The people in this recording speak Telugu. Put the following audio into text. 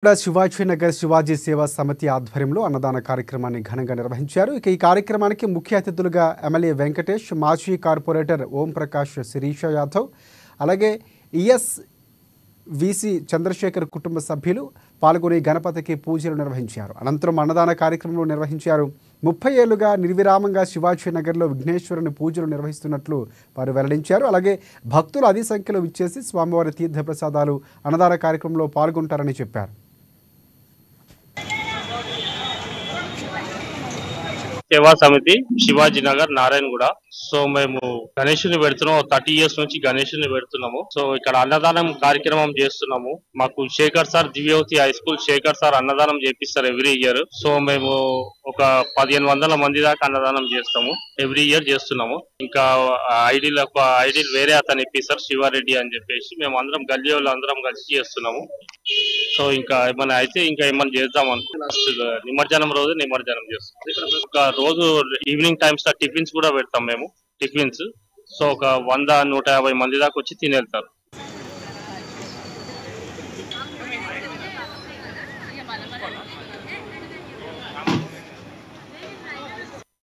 శివాజీనగర్ శివాజీ సేవా సమితి ఆధ్వర్యంలో అన్నదాన కార్యక్రమాన్ని ఘనంగా నిర్వహించారు. ఈ కార్యక్రమానికి ముఖ్య అతిథులుగా ఎమ్మెల్యే వెంకటేష్, మాజీ కార్పొరేటర్ ఓం ప్రకాష్, శిరీష యాదవ్, అలాగే ఈఎస్విసి చంద్రశేఖర్ కుటుంబ సభ్యులు పాల్గొని గణపతికి పూజలు నిర్వహించారు. అనంతరం అన్నదాన కార్యక్రమంలో నిర్వహించారు. 30 ఏళ్లుగా నిర్విరామంగా శివాజీనగర్లో విఘ్నేశ్వరుని పూజలు నిర్వహిస్తున్నట్లు వారు వెల్లడించారు. అలాగే భక్తులు అధిక సంఖ్యలో విచ్చేసి స్వామివారి తీర్థప్రసాదాలు అన్నదాన కార్యక్రమంలో పాల్గొంటారని చెప్పారు. సేవా సమితి శివాజీనగర్ నారాయణగూడ. సో మేము గణేషుని పెడుతున్నాం. 30 years నుంచి గణేషుని పెడుతున్నాము. సో ఇక్కడ అన్నదానం కార్యక్రమం చేస్తున్నాము. మాకు Shekhar sir Divyavathi high school Shekhar sir అన్నదానం చేపిస్తారు ఎవ్రీ ఇయర్. సో మేము ఒక 1500 మంది దాకా అన్నదానం చేస్తాము. ఎవ్రీ ఇయర్ చేస్తున్నాము. ఇంకా ఐడీలు వేరే అతను ఇప్పిస్తారు శివారెడ్డి అని చెప్పేసి మేము అందరం గల్లీ వాళ్ళు అందరం కలిసి చేస్తున్నాము. సో ఇంకా ఏమైనా అయితే ఇంకా ఏమైనా చేద్దాం అనుకుంటున్నాం. నిమజ్జనం రోజు నిమజ్జనం చేస్తాం. ఒక రోజు ఈవినింగ్ టైమ్స్ టిఫిన్స్ కూడా పెడతాం మేము. టిఫిన్స్ సో ఒక 100-150 మంది దాకా వచ్చి తినేళ్తారు.